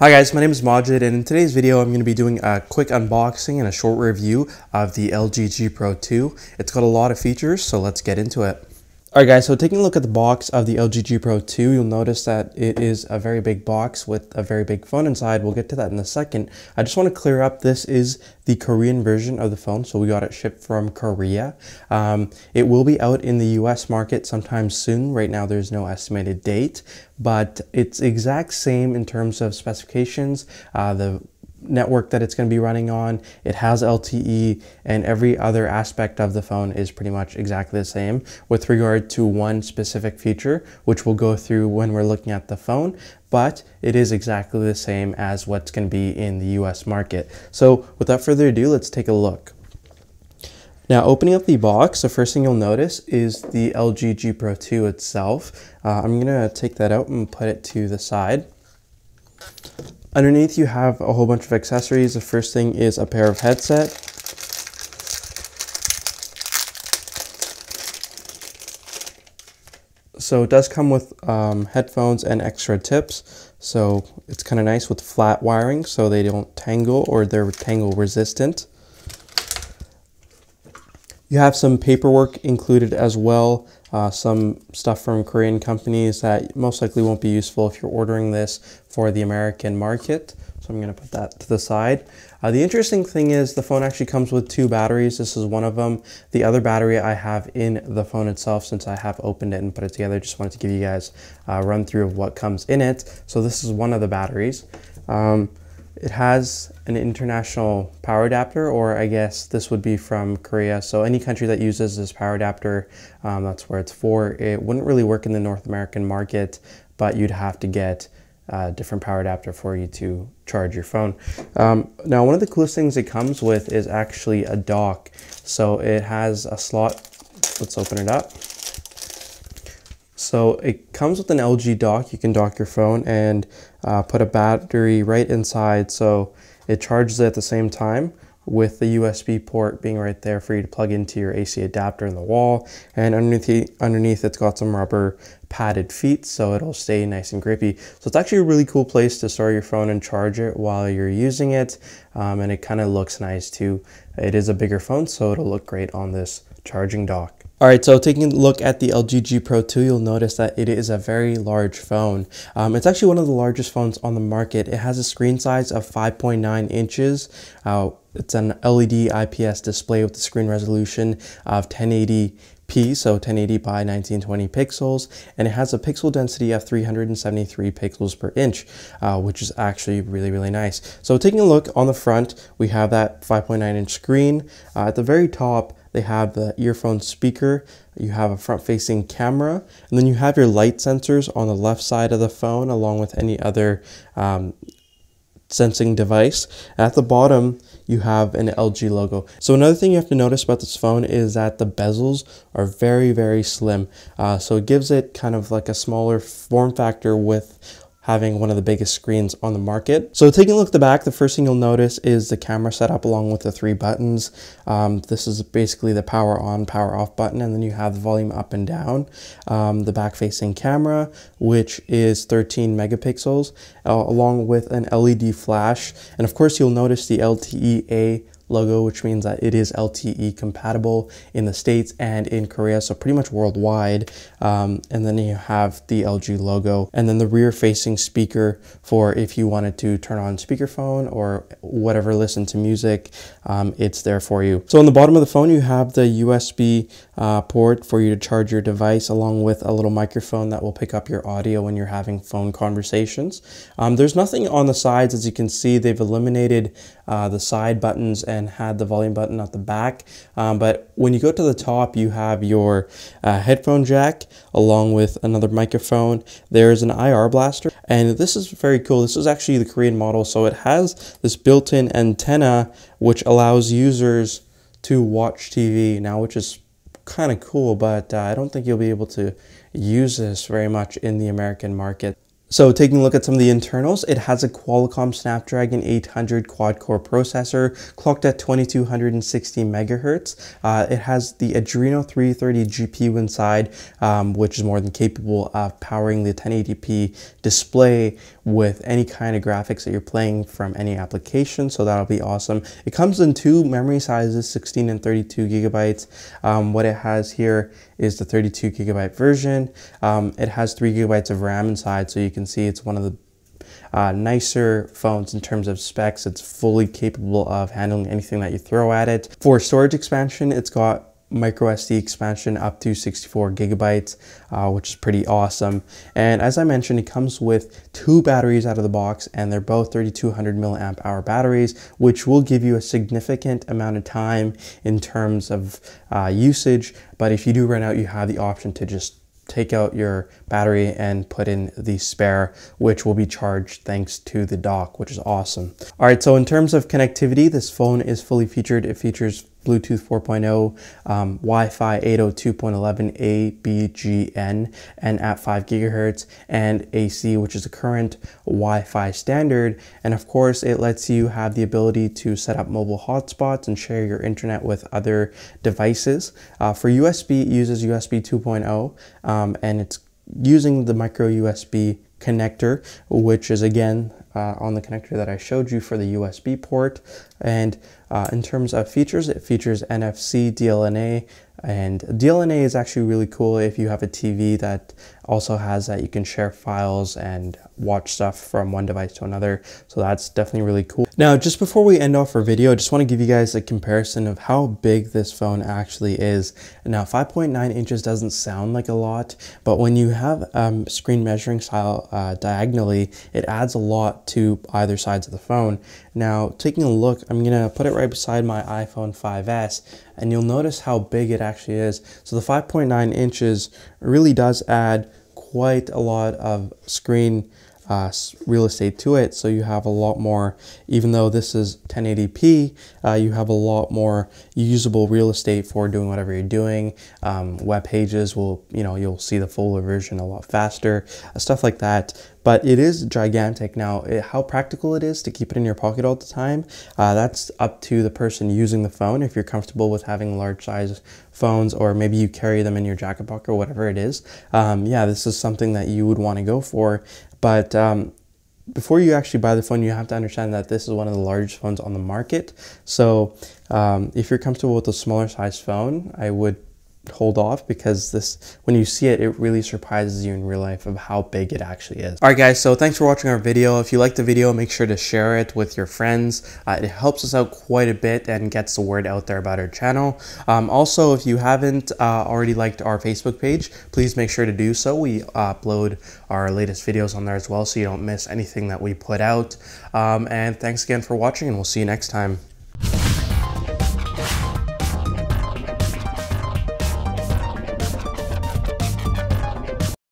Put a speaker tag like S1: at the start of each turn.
S1: Hi guys, my name is Majid, and in today's video I'm going to be doing a quick unboxing and a short review of the LG G Pro 2. It's got a lot of features, so let's get into it. Alright guys, so taking a look at the box of the LG G Pro 2, you'll notice that it is a very big box with a very big phone inside. We'll get to that in a second. I just want to clear up, this is the Korean version of the phone, so we got it shipped from Korea. It will be out in the US market sometime soon. Right now there's no estimated date, but it's exact same in terms of specifications. The network that it's going to be running on, it has LTE, and every other aspect of the phone is pretty much exactly the same with regard to one specific feature, which we'll go through when we're looking at the phone, but it is exactly the same as what's going to be in the US market. So without further ado, let's take a look. Now, opening up the box, the first thing you'll notice is the LG G Pro 2 itself. I'm going to take that out and put it to the side. Underneath you have a whole bunch of accessories. The first thing is a pair of headset. So it does come with headphones and extra tips. So it's kind of nice with flat wiring so they don't tangle, or they're tangle resistant. You have some paperwork included as well, some stuff from Korean companies that most likely won't be useful if you're ordering this for the American market. So I'm going to put that to the side. The interesting thing is the phone actually comes with two batteries. This is one of them. The other battery I have in the phone itself, since I have opened it and put it together. Just wanted to give you guys a run through of what comes in it. So this is one of the batteries. It has an international power adapter, or I guess this would be from Korea. So any country that uses this power adapter, that's where it's for. It wouldn't really work in the North American market, but you'd have to get a different power adapter for you to charge your phone. Now, one of the coolest things it comes with is actually a dock. So it has a slot. Let's open it up. So it comes with an LG dock. You can dock your phone and put a battery right inside, so it charges it at the same time, with the USB port being right there for you to plug into your AC adapter in the wall. And underneath it's got some rubber padded feet, so it'll stay nice and grippy. So it's actually a really cool place to store your phone and charge it while you're using it. And it kind of looks nice too. It is a bigger phone, so it'll look great on this charging dock. Alright, so taking a look at the LG G Pro 2, you'll notice that it is a very large phone. It's actually one of the largest phones on the market. It has a screen size of 5.9 inches. It's an LED IPS display with a screen resolution of 1080p, so 1080 by 1920 pixels, and it has a pixel density of 373 pixels per inch, which is actually really, really nice. So taking a look on the front, we have that 5.9 inch screen. At the very top, they have the earphone speaker, you have a front-facing camera, and then you have your light sensors on the left side of the phone, along with any other sensing device. At the bottom, you have an LG logo. So another thing you have to notice about this phone is that the bezels are very, very slim. So it gives it kind of like a smaller form factor with having one of the biggest screens on the market. So taking a look at the back, the first thing you'll notice is the camera setup along with the 3 buttons. This is basically the power on, power off button, and then you have the volume up and down. The back facing camera, which is 13 megapixels, along with an LED flash. And of course, you'll notice the LTE-A logo, which means that it is LTE compatible in the States and in Korea, so pretty much worldwide. And then you have the LG logo, and then the rear facing speaker for if you wanted to turn on speakerphone or whatever, listen to music, it's there for you. So on the bottom of the phone, you have the USB port for you to charge your device, along with a little microphone that will pick up your audio when you're having phone conversations. There's nothing on the sides. As you can see, they've eliminated the side buttons and had the volume button at the back, but when you go to the top, you have your headphone jack along with another microphone. There's an IR blaster, and this is very cool. This is actually the Korean model, so it has this built-in antenna which allows users to watch TV now, which is kind of cool, but I don't think you'll be able to use this very much in the American market. So taking a look at some of the internals, it has a Qualcomm Snapdragon 800 quad-core processor clocked at 2260 megahertz. It has the Adreno 330 GPU inside, which is more than capable of powering the 1080p display with any kind of graphics that you're playing from any application, so that'll be awesome. It comes in two memory sizes, 16 and 32 gigabytes. What it has here is the 32 gigabyte version. It has 3 gigabytes of RAM inside, so you can see it's one of the nicer phones in terms of specs. It's fully capable of handling anything that you throw at it. For storage expansion, it's got micro SD expansion up to 64 gigabytes, which is pretty awesome. And as I mentioned, it comes with 2 batteries out of the box, and they're both 3200 milliamp hour batteries, which will give you a significant amount of time in terms of usage. But if you do run out, you have the option to just take out your battery and put in the spare, which will be charged thanks to the dock, which is awesome. All right, so in terms of connectivity, this phone is fully featured. It features Bluetooth 4.0, Wi-Fi 802.11a, BGN, and at 5 gigahertz, and AC, which is the current Wi-Fi standard. And of course, it lets you have the ability to set up mobile hotspots and share your internet with other devices. For USB, it uses USB 2.0, and it's using the micro USB connector, which is again on the connector that I showed you for the USB port. And in terms of features, it features NFC, DLNA, and DLNA is actually really cool if you have a TV that also has that. You can share files and watch stuff from one device to another, so that's definitely really cool. Now, just before we end off our video, I just want to give you guys a comparison of how big this phone actually is. Now, 5.9 inches doesn't sound like a lot, but when you have screen measuring style diagonally, it adds a lot to either sides of the phone. Now, taking a look, I'm gonna put it right beside my iPhone 5S, and you'll notice how big it actually is. So the 5.9 inches really does add quite a lot of screen real estate to it. So you have a lot more, even though this is 1080p, you have a lot more usable real estate for doing whatever you're doing. Web pages will, you'll see the fuller version a lot faster, stuff like that. But it is gigantic. Now, how practical it is to keep it in your pocket all the time, that's up to the person using the phone. If you're comfortable with having large size phones, or maybe you carry them in your jacket pocket or whatever it is, yeah, this is something that you would want to go for. But before you actually buy the phone, you have to understand that this is one of the largest phones on the market. So if you're comfortable with a smaller size phone, I would hold off, because this, when you see it, it really surprises you in real life of how big it actually is. All right, guys, so thanks for watching our video. If you like the video, make sure to share it with your friends. It helps us out quite a bit and gets the word out there about our channel. Also, if you haven't already liked our Facebook page, please make sure to do so. We upload our latest videos on there as well, so you don't miss anything that we put out. And thanks again for watching, and we'll see you next time.